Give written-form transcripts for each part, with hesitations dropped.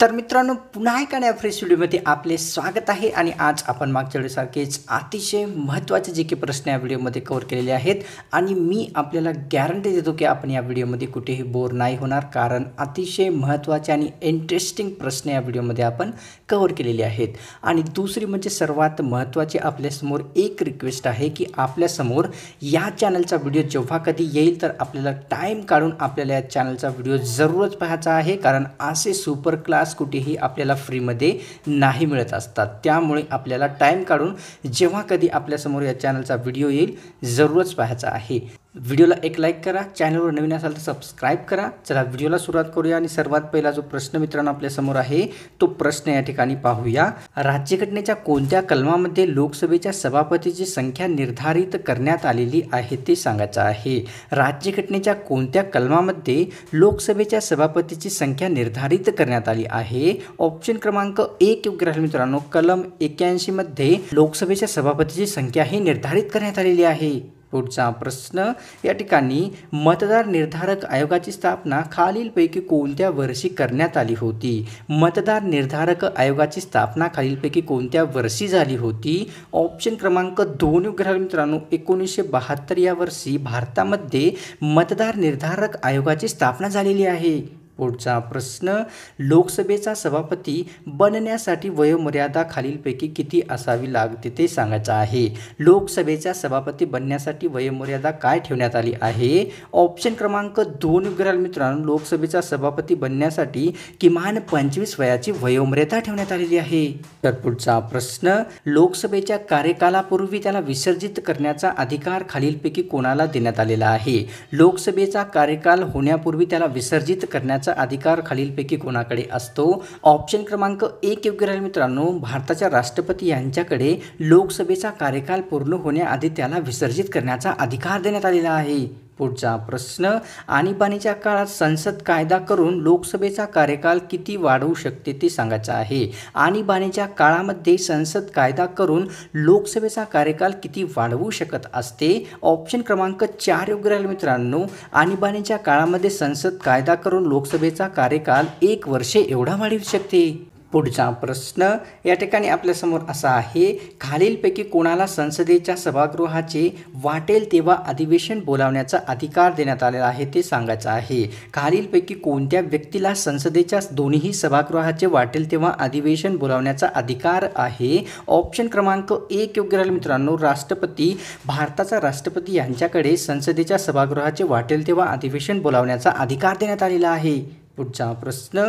तर मित्रांनो, पुन्हा एका नव्या फ्रेश व्हिडिओमध्ये आपले स्वागत आहे आणि आज आपण मागच्या वेळेसारखेच अतिशय महत्त्वाचे जे की प्रश्न या व्हिडिओमध्ये कव्हर केलेले आहेत आणि मी आपल्याला गॅरंटी देतो की आपण या व्हिडिओमध्ये कुठेही बोर नाही होणार, कारण अतिशय महत्त्वाचे आणि इंटरेस्टिंग प्रश्न या व्हिडिओमध्ये आपण कव्हर केलेले आहेत। आणि दुसरी म्हणजे सर्वात महत्त्वाची, आपल्यासमोर एक रिक्वेस्ट आहे की आपल्यासमोर या चॅनलचा व्हिडिओ जेव्हा कधी येईल तर आपल्याला टाईम काढून आपल्याला या चॅनलचा व्हिडिओ जरूरच पाहायचा आहे, कारण असे सुपर क्लास कुठेही आपल्याला फ्रीमध्ये नाही मिळत असतात। त्यामुळे आपल्याला टाइम काढून जेव्हा कधी आपल्यासमोर या चॅनलचा व्हिडिओ येईल जरूरच पाहायचा आहे। व्हिडिओला एक लाईक करा, चॅनलवर नवीन असाल तर सबस्क्राइब करा। चला व्हिडिओला सुरुवात करूया आणि सर्वात पहिला जो प्रश्न मित्रांनो आपल्यासमोर आहे तो प्रश्न या ठिकाणी पाहूया। राज्यघटनेच्या कोणत्या कलमामध्ये लोकसभेच्या सभापतीची संख्या निर्धारित करण्यात आलेली आहे ते सांगायचं आहे। राज्यघटनेच्या कोणत्या कलमामध्ये लोकसभेच्या सभापतीची संख्या निर्धारित करण्यात आली आहे? ऑप्शन क्रमांक 1 योग्य राहील मित्रांनो। कलम 81 मध्ये लोकसभेच्या सभापतीची संख्या ही निर्धारित करण्यात आलेली आहे। पुढचा प्रश्न या ठिकाणी, मतदार निर्धारक आयोगाची स्थापना खालीलपैकी कोणत्या वर्षी करण्यात आली होती? मतदार निर्धारक आयोगाची स्थापना खालीलपैकी कोणत्या वर्षी झाली होती? ऑप्शन क्रमांक 2 योग्य राहील मित्रांनो। 1972 या वर्षी भारतामध्ये मतदार निर्धारक आयोगाची स्थापना झालेली आहे। पुढचा प्रश्न, लोकसभेचा सभापती बनण्यासाठी वयोमर्यादा खालीलपैकी किती असावी लागते ते सांगायचं आहे। लोकसभेचा सभापती बनण्यासाठी वयोमर्यादा काय ठेवण्यात आली आहे? ऑप्शन क्रमांक 2 योग्य राहील मित्रांनो। लोकसभेचा सभापती बनण्यासाठी किमान 25 वयाची वयोमर्यादा ठेवण्यात आलेली आहे। तर पुढचा प्रश्न, लोकसभेच्या कार्यकालापूर्वी त्याला विसर्जित करण्याचा अधिकार खालीलपैकी कोणाला देण्यात आलेला आहे? लोकसभेचा कार्यकाल होण्यापूर्वी त्याला विसर्जित करण्याचा अधिकार खालीलपैकी कोणाकडे असतो? ऑप्शन क्रमांक 1 योग्य राहील मित्रांनो। भारताच्या राष्ट्रपती यांच्याकडे लोकसभेचा कार्यकाल पूर्ण होण्याआधी त्याला विसर्जित करण्याचा अधिकार देण्यात आलेला आहे। पुढचा प्रश्न, आणीबाणीच्या काळात संसद कायदा करून लोकसभेचा कार्यकाल किती वाढवू शकते ते सांगायचं आहे। आणीबाणीच्या काळामध्ये संसद कायदा करून लोकसभेचा कार्यकाल किती वाढवू शकत असते? ऑप्शन क्रमांक 4 योग्य राहील मित्रांनो। आणीबाणीच्या काळामध्ये संसद कायदा करून लोकसभेचा कार्यकाल 1 वर्ष एवढा वाढवू शकते। पुढचा प्रश्न या ठिकाणी आपल्यासमोर असा आहे, खालीलपैकी कोणाला संसदेच्या सभागृहाचे वाटेल तेव्हा अधिवेशन बोलावण्याचा अधिकार देण्यात आलेला आहे ते सांगायचं आहे। खालीलपैकी कोणत्या व्यक्तीला संसदेच्या दोन्ही सभागृहाचे वाटेल तेव्हा अधिवेशन बोलावण्याचा अधिकार आहे? ऑप्शन क्रमांक 1 योग्य राहील मित्रांनो। राष्ट्रपती, भारताचा राष्ट्रपती यांच्याकडे संसदेच्या सभागृहाचे वाटेल तेव्हा अधिवेशन बोलावण्याचा अधिकार देण्यात आलेला आहे। पुढचा प्रश्न,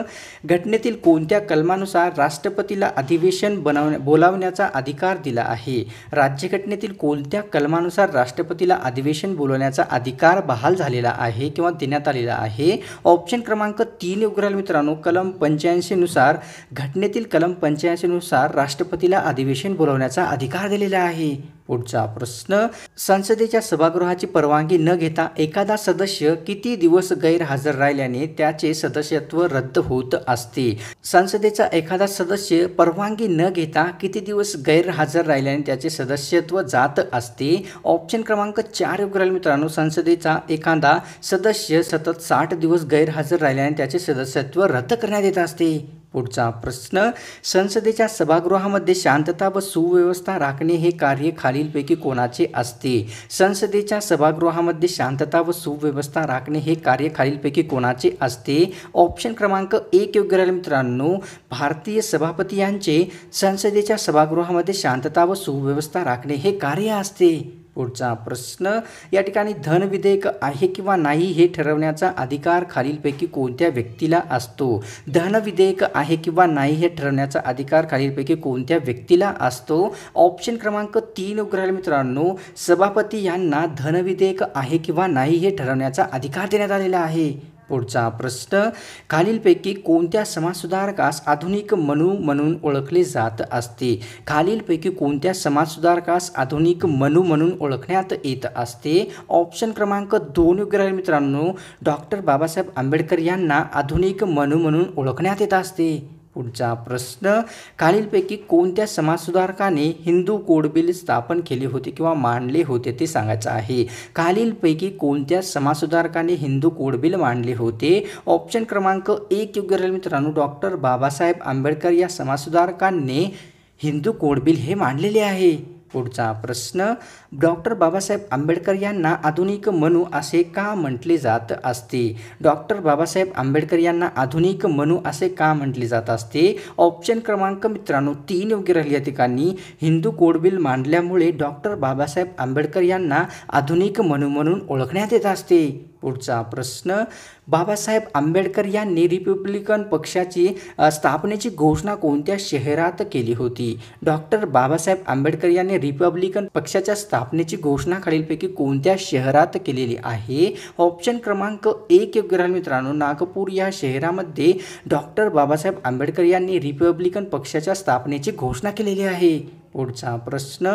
घटनेतील कोणत्या कलमानुसार राष्ट्रपतीला अधिवेशन बोलावण्याचा अधिकार दिला आहे? राज्यघटनेतील कोणत्या कलमानुसार राष्ट्रपतीला अधिवेशन बोलवण्याचा अधिकार बहाल झालेला आहे किंवा देण्यात आलेला आहे? ऑप्शन क्रमांक 3 योग्य राहील मित्रांनो। कलम 85 नुसार, घटनेतील कलम 85 नुसार राष्ट्रपतीला अधिवेशन बोलवण्याचा अधिकार दिलेला आहे। पुढचा प्रश्न, संसदेच्या सभागृहाची परवानगी न घेता एखादा सदस्य किती दिवस गैरहजर राहिल्याने त्याचे सदस्यत्व रद्द होत असते? संसदेचा एखादा सदस्य परवानगी न घेता किती दिवस गैरहजर राहिल्याने त्याचे सदस्यत्व जात असते? ऑप्शन क्रमांक 4 योग्य राहील मित्रांनो। संसदेचा एखादा सदस्य सतत 60 दिवस गैरहजर राहिल्याने त्याचे सदस्यत्व रद्द करण्यात येत असते। पुढचा प्रश्न, संसदेच्या सभागृहामध्ये शांतता व सुव्यवस्था राखणे हे कार्य खालीलपैकी कोणाचे असते? संसदेच्या सभागृहामध्ये शांतता व सुव्यवस्था राखणे हे कार्य खालीलपैकी कोणाचे असते? ऑप्शन क्रमांक 1 योग्य राहील मित्रांनो। भारतीय सभापती यांचे संसदेच्या सभागृहामध्ये शांतता व सुव्यवस्था राखणे हे कार्य असते। पुढचा प्रश्न, या ठिकाणी धन विधेयक आहे किंवा नाही हे ठरवण्याचा अधिकार खालीलपैकी कोणत्या व्यक्तीला असतो? धन विधेयक आहे किंवा नाही हे ठरवण्याचा अधिकार खालीलपैकी कोणत्या व्यक्तीला असतो? ऑप्शन क्रमांक 3 योग्य राहील मित्रांनो। सभापती यांना धन विधेयक आहे किंवा नाही हे ठरवण्याचा अधिकार देण्यात आलेला आहे। पुढचा प्रश्न, खालीलपैकी कोणत्या समाजसुधारकास आधुनिक मनु म्हणून ओळखले जात असते? खालीलपैकी कोणत्या समाजसुधारकास आधुनिक मनु म्हणून ओळखण्यात येत असते? ऑप्शन क्रमांक 2 योग्य राहील मित्रांनो। डॉक्टर बाबासाहेब आंबेडकर यांना आधुनिक मनु म्हणून ओळखण्यात येत असते। पुढचा प्रश्न, खालीलपैकी कोणत्या समाजसुधारकाने हिंदू कोड बिल स्थापन केले होते किंवा मांडले होते ते सांगायचं आहे. खालीलपैकी कोणत्या समाजसुधारकाने हिंदू कोड बिल मांडले होते. ऑप्शन क्रमांक 1 योग्य राहील मित्रांनो. डॉक्टर बाबासाहेब आंबेडकर या समाजसुधारकांनी हिंदू कोड बिल हे मांडलेले आहे. पुढचा प्रश्न, डॉक्टर बाबासाहेब आंबेडकर यांना आधुनिक मनू असे का म्हटले जात असते. डॉक्टर बाबासाहेब आंबेडकर यांना आधुनिक मनू असे का म्हटले जात असते. ऑप्शन क्रमांक मित्रांनो 3 योग्य राहील या ठिकाणी. हिंदू कोड बिल मांडल्यामुळे डॉक्टर बाबासाहेब आंबेडकर यांना आधुनिक मनू म्हणून ओळखण्यात येत असते. पुढचा प्रश्न, बाबासाहेब आंबेडकर यांनी रिपब्लिकन पक्षाची स्थापनेची घोषणा कोणत्या शहरात केली होती. डॉक्टर बाबासाहेब आंबेडकर यांनी रिपब्लिकन पक्षाच्या स्थापनेची घोषणा खालीलपैकी कोणत्या शहरात केलेली आहे. ऑप्शन क्रमांक 1 योग्य राहील मित्रांनो. नागपूर या शहरामध्ये डॉक्टर बाबासाहेब आंबेडकर यांनी रिपब्लिकन पक्षाच्या स्थापनेची घोषणा केलेली आहे. पुढचा प्रश्न,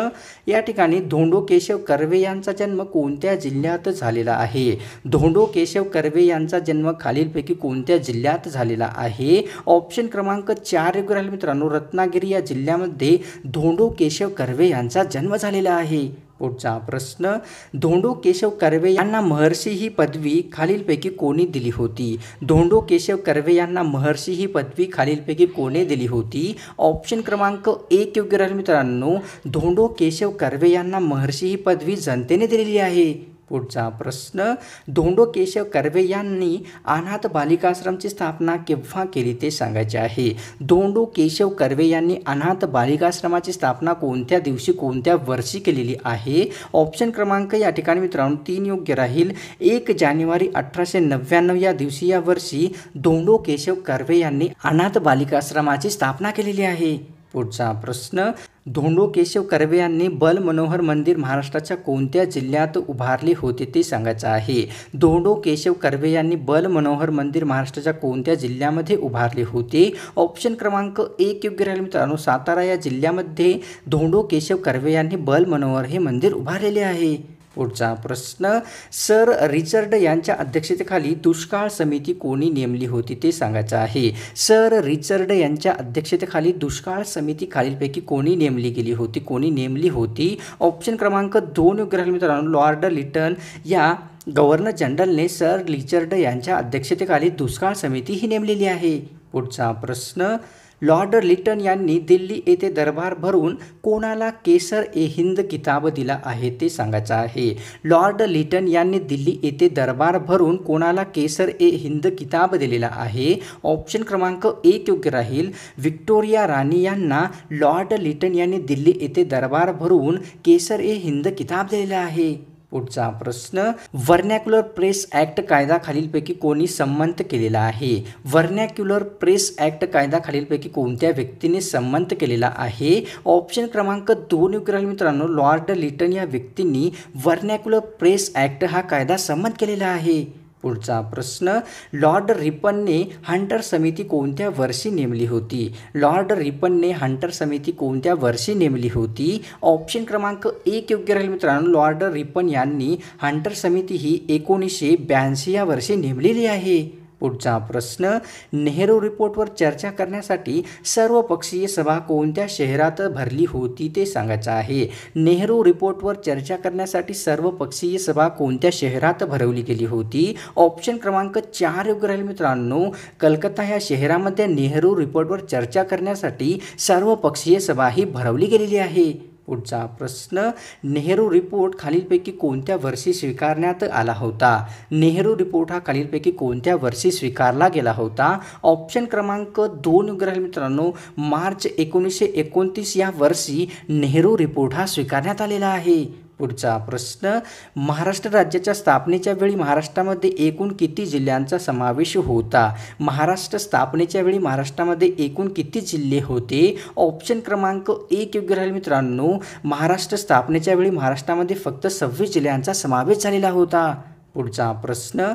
या ठिकाणी धोंडो केशव कर्वे यांचा जन्म कोणत्या जिल्ह्यात झालेला आहे. धोंडो केशव कर्वे यांचा जन्म खालीलपैकी कोणत्या जिल्ह्यात झालेला आहे. ऑप्शन क्रमांक 4 योग्य राहील मित्रांनो. रत्नागिरी या जिल्ह्यामध्ये धोंडो केशव कर्वे यांचा जन्म झालेला आहे. पुढचा प्रश्न, धोंडो केशव कर्वे यांना महर्षी ही पदवी खालीलपैकी कोणी दिली होती. धोंडो केशव कर्वे यांना महर्षी ही पदवी खालीलपैकी कोणी दिली होती. ऑप्शन क्रमांक 1 योग्य राहील मित्रांनो. धोंडो केशव कर्वे यांना महर्षी ही पदवी जनतेने दिलेली आहे. पुढचा प्रश्न, धोंडो केशव कर्वे यांनी अनाथ बालिकाश्रमची स्थापना केव्हा केली ते सांगायचे आहे. धोंडो केशव कर्वे यांनी अनाथ बालिकाश्रमाची स्थापना कोणत्या दिवशी कोणत्या वर्षी केलेली आहे. ऑप्शन क्रमांक या ठिकाणी मित्रांनो 3 योग्य राहील. 1 जानेवारी 1899 या दिवशी या वर्षी धोंडो केशव कर्वे यांनी अनाथ बालिकाश्रमाची स्थापना केलेली आहे. पुढचा प्रश्न, धोंडो केशव कर्वे यांनी बल मनोहर मंदिर महाराष्ट्राच्या कोणत्या जिल्ह्यात उभारले होते ते सांगायचं आहे. धोंडो केशव कर्वे यांनी बल मनोहर मंदिर महाराष्ट्राच्या कोणत्या जिल्ह्यामध्ये उभारले होते. ऑप्शन क्रमांक 1 योग्य राहील मित्रांनो. सातारा या जिल्ह्यामध्ये धोंडो केशव कर्वे यांनी बल मनोहर हे मंदिर उभारलेले आहे. पुढचा प्रश्न, सर रिचर्ड यांच्या अध्यक्षतेखाली दुष्काळ समिती कोणी नेमली होती ते सांगायचं आहे. सर रिचर्ड यांच्या अध्यक्षतेखाली दुष्काळ समिती खालीलपैकी कोणी नेमली गेली होती कोणी नेमली होती. ऑप्शन क्रमांक 2 योग्य राहील मित्रांनो. लॉर्ड लिटन या गव्हर्नर जनरलने सर रिचर्ड यांच्या अध्यक्षतेखाली दुष्काळ समिती ही नेमलेली आहे. पुढचा प्रश्न, लॉर्ड लिटन यांनी दिल्ली येथे दरबार भरून कोणाला केसर ए हिंद किताब दिला आहे ते सांगायचं आहे. लॉर्ड लिटन यांनी दिल्ली येथे दरबार भरून कोणाला केसर ए हिंद किताब दिलेला आहे. ऑप्शन क्रमांक 1 योग्य राहील. व्हिक्टोरिया राणी यांना लॉर्ड लिटन यांनी दिल्ली येथे दरबार भरून केसर ए हिंद किताब दिलेला आहे. पुढचा प्रश्न, व्हर्नॅक्युलर प्रेस ॲक्ट कायदा खालीलपैकी कोणी संमत केलेला आहे. व्हर्नॅक्युलर प्रेस ॲक्ट कायदा खालीलपैकी कोणत्या व्यक्तीने संमत केलेला आहे. ऑप्शन क्रमांक 2 योग्य राहील मित्रांनो. लॉर्ड लिटन या व्यक्तींनी व्हर्नॅक्युलर प्रेस ॲक्ट हा कायदा संमत केलेला आहे. पुढचा प्रश्न, लॉर्ड रिपनने हंटर समिती कोणत्या वर्षी नेमली होती. लॉर्ड रिपनने हंटर समिती कोणत्या वर्षी नेमली होती. ऑप्शन क्रमांक 1 योग्य राहील मित्रांनो. लॉर्ड रिपन यांनी हंटर समिती ही 1982 या वर्षी नेमलेली आहे. पुढचा प्रश्न, नेहरू रिपोर्टवर चर्चा करण्यासाठी सर्वपक्षीय सभा कोणत्या शहरात भरली होती ते सांगायचं आहे. नेहरू रिपोर्टवर चर्चा करण्यासाठी सर्वपक्षीय सभा कोणत्या शहरात भरवली गेली होती. ऑप्शन क्रमांक 4 योग्य राहील मित्रांनो. कलकत्ता या शहरामध्ये नेहरू रिपोर्टवर चर्चा करण्यासाठी सर्वपक्षीय सभा ही भरवली गेलेली आहे. पुढचा प्रश्न, नेहरू रिपोर्ट खालीलपैकी कोणत्या वर्षी स्वीकारण्यात आला होता. नेहरू रिपोर्ट हा खालीलपैकी कोणत्या वर्षी स्वीकारला गेला होता. ऑप्शन क्रमांक 2 योग्य राहील मित्रांनो. मार्च 1929 या वर्षी नेहरू रिपोर्ट हा स्वीकारण्यात आलेला आहे. पुढचा प्रश्न, महाराष्ट्र राज्याच्या स्थापनेच्या वेळी महाराष्ट्रामध्ये एकूण किती जिल्ह्यांचा समावेश होता. महाराष्ट्र स्थापनेच्या वेळी महाराष्ट्रामध्ये एकूण किती जिल्हे होते. ऑप्शन क्रमांक 1 योग्य राहील मित्रांनो. महाराष्ट्र स्थापनेच्या वेळी महाराष्ट्रामध्ये फक्त 26 जिल्ह्यांचा समावेश झालेला होता. पुढचा प्रश्न,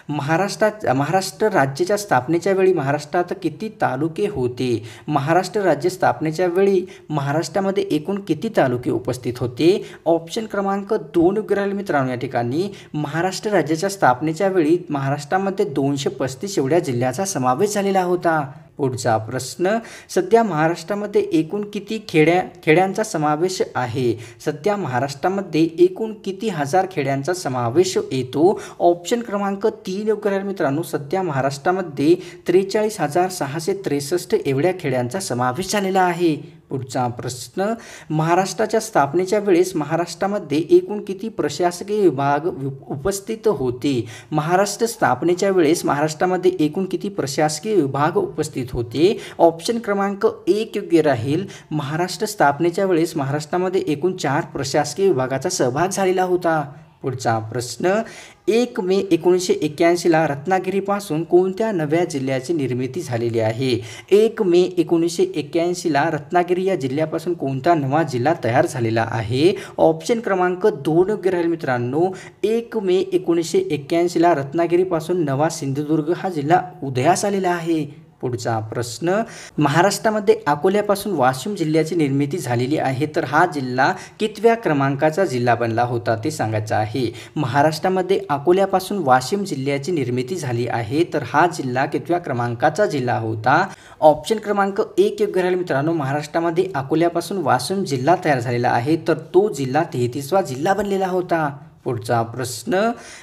महाराष्ट्र राज्याच्या स्थापनेच्या वेळी महाराष्ट्रात किती तालुके होते. महाराष्ट्र राज्य स्थापनेच्या वेळी महाराष्ट्रामध्ये एकूण किती तालुके उपस्थित होते. ऑप्शन क्रमांक 2 योग्य राहील मित्रांनो. या ठिकाणी महाराष्ट्र राज्याच्या स्थापनेच्या वेळी महाराष्ट्रामध्ये 235 एवढ्या जिल्ह्याचा समावेश झालेला होता. पुढचा प्रश्न, सध्या महाराष्ट्रामध्ये एकूण किती खेड्यांचा समावेश आहे? सध्या महाराष्ट्रामध्ये एकूण किती हजार खेड्यांचा समावेश येतो? ऑप्शन क्रमांक 3 योग्य राहील मित्रांनो. सध्या महाराष्ट्रामध्ये 43,663 एवढ्या खेड्यांचा समावेश झालेला आहे. पुढचा प्रश्न, महाराष्ट्राच्या स्थापनेच्या वेळेस महाराष्ट्रामध्ये एकूण किती प्रशासकीय विभाग उपस्थित होते? महाराष्ट्र स्थापनेच्या वेळेस महाराष्ट्रामध्ये एकूण किती प्रशासकीय विभाग उपस्थित होते? ऑप्शन क्रमांक 1 योग्य राहील. महाराष्ट्र स्थापनेच्या वेळेस महाराष्ट्रामध्ये एकूण 4 प्रशासकीय विभागाचा सहभाग झालेला होता. पुढचा प्रश्न, 1 मे 1981ला रत्नागिरीपासून कोणत्या नव्या जिल्ह्याची निर्मिती झालेली आहे? 1 मे 1981ला रत्नागिरी या जिल्ह्यापासून कोणता नवा जिल्हा तयार झालेला आहे? ऑप्शन क्रमांक 2 योग्य राहील मित्रांनो. 1 मे 1981ला रत्नागिरीपासून नवा सिंधुदुर्ग हा जिल्हा उदयास आलेला आहे. पुढचा प्रश्न, महाराष्ट्रामध्ये अकोल्यापासून वाशिम जिल्ह्याची निर्मिती झालेली आहे, तर हा जिल्हा कितव्या क्रमांकाचा जिल्हा बनला होता ते सांगायचं आहे. महाराष्ट्रामध्ये अकोल्यापासून वाशिम जिल्ह्याची निर्मिती झाली आहे, तर हा जिल्हा कितव्या क्रमांकाचा जिल्हा होता? ऑप्शन क्रमांक 1 योग्य राहील मित्रांनो. महाराष्ट्रामध्ये अकोल्यापासून वाशिम जिल्हा तयार झालेला आहे, तर तो जिल्हा 33वा जिल्हा बनलेला होता. पुढचा प्रश्न,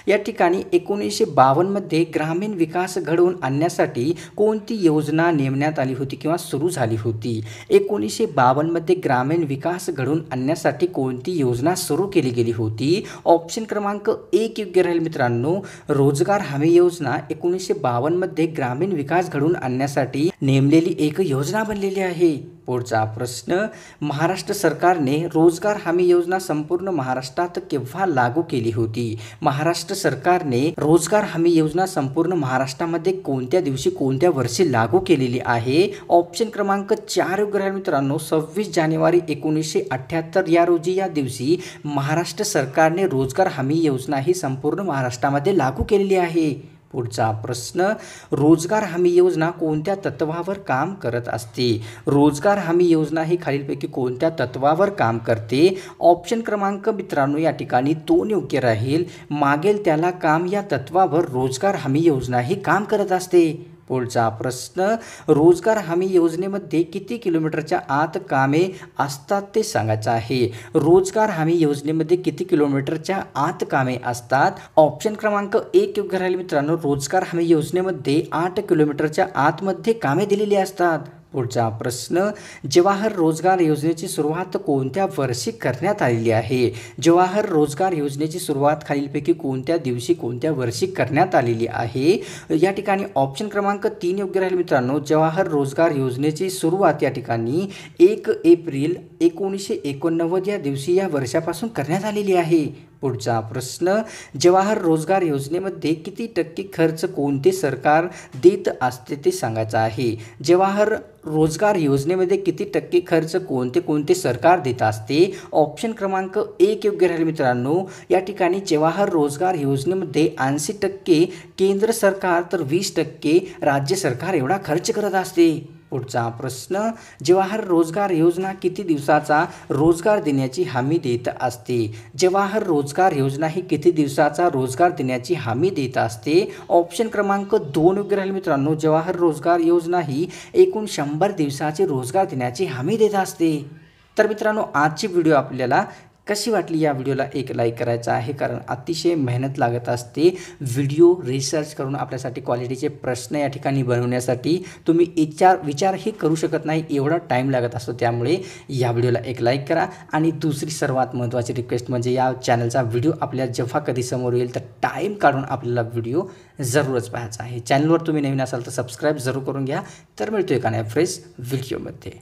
या ठिकाणी 1952मध्ये ग्रामीण विकास घडवून आणण्यासाठी कोणती योजना नेमण्यात आली होती किंवा सुरू झाली होती? 1952मध्ये ग्रामीण विकास घडवून आणण्यासाठी कोणती योजना सुरू केली गेली होती? ऑप्शन क्रमांक 1 योग्य राहील मित्रांनो. रोजगार हमी योजना 1952मध्ये ग्रामीण विकास घडवून आणण्यासाठी नेमलेली एक योजना बनलेली आहे. पुढचा प्रश्न, महाराष्ट्र सरकारने रोजगार हमी योजना संपूर्ण महाराष्ट्रात केव्हा लागू केली होती? महाराष्ट्र सरकारने रोजगार हमी योजना संपूर्ण महाराष्ट्रामध्ये कोणत्या दिवशी कोणत्या वर्षी लागू केलेली आहे? ऑप्शन क्रमांक 4 योग्य राहील मित्रांनो. 26 जानेवारी 1978 या रोजी या दिवशी महाराष्ट्र सरकारने रोजगार हमी योजना ही संपूर्ण महाराष्ट्रामध्ये लागू केलेली आहे. पुढचा प्रश्न, रोजगार हमी योजना कोणत्या तत्वावर काम करत असते? रोजगार हमी योजना ही खालीलपैकी कोणत्या तत्वावर काम करते? ऑप्शन क्रमांक मित्रांनो या ठिकाणी 2 योग्य राहील. मागेल त्याला काम या तत्वावर रोजगार हमी योजना ही काम करत असते. पुढचा प्रश्न, रोजगार हमी योजनेमध्ये किती किलोमीटरच्या आत कामे असतात ते सांगायचं आहे. रोजगार हमी योजनेमध्ये किती किलोमीटरच्या आत कामे असतात? ऑप्शन क्रमांक 1 योग्य राहील मित्रांनो. रोजगार हमी योजनेमध्ये 8 किलोमीटरच्या आतमध्ये कामे दिलेली असतात. पुढचा प्रश्न, जवाहर रोजगार योजनेची सुरुवात कोणत्या वर्षी करण्यात आलेली आहे? जवाहर रोजगार योजनेची सुरुवात खालीलपैकी कोणत्या दिवशी कोणत्या वर्षी करण्यात आलेली आहे? या ठिकाणी ऑप्शन क्रमांक 3 योग्य राहील मित्रांनो. जवाहर रोजगार योजनेची सुरुवात या ठिकाणी 1 एप्रिल 1989 या दिवशी या वर्षापासून करण्यात आलेली आहे. पुढचा प्रश्न, जवाहर रोजगार योजनेमध्ये किती टक्के खर्च कोणते सरकार देत असते ते सांगायचं आहे. जवाहर रोजगार योजनेमध्ये किती टक्के खर्च कोणते सरकार देत असते? ऑप्शन क्रमांक 1 योग्य राहील मित्रांनो. या ठिकाणी जवाहर रोजगार योजनेमध्ये 80% केंद्र सरकार तर 20% राज्य सरकार एवढा खर्च करत असते. पुढचा प्रश्न, जवाहर रोजगार योजना किती दिवसाचा रोजगार देण्याची हमी देत असते? जवाहर रोजगार योजना ही किती दिवसाचा रोजगार देण्याची हमी देत असते? ऑप्शन क्रमांक 2 योग्य राहील मित्रांनो. जवाहर रोजगार योजना ही एकूण 100 दिवसाचे रोजगार देण्याची हमी देत असते. तर मित्रांनो, आजची व्हिडिओ आपल्याला कशी वाटली या व्हिडिओला एक लाईक करायचा आहे, कारण अतिशय मेहनत लागत असते व्हिडिओ रिसर्च करून आपल्यासाठी क्वालिटीचे प्रश्न या ठिकाणी बनवण्यासाठी. तुम्ही विचारही करू शकत नाही, एवढा टाईम लागत असतो. त्यामुळे या व्हिडिओला एक लाईक करा. आणि दुसरी सर्वात महत्त्वाची रिक्वेस्ट म्हणजे या चॅनलचा व्हिडिओ आपल्याला जेव्हा कधी समोर येईल तर टाईम काढून आपल्याला व्हिडिओ जरूरच पाहायचा आहे. चॅनलवर तुम्ही नवीन असाल तर सबस्क्राईब जरूर करून घ्या. तर मिळतो एका नव्या फ्रेश व्हिडिओमध्ये.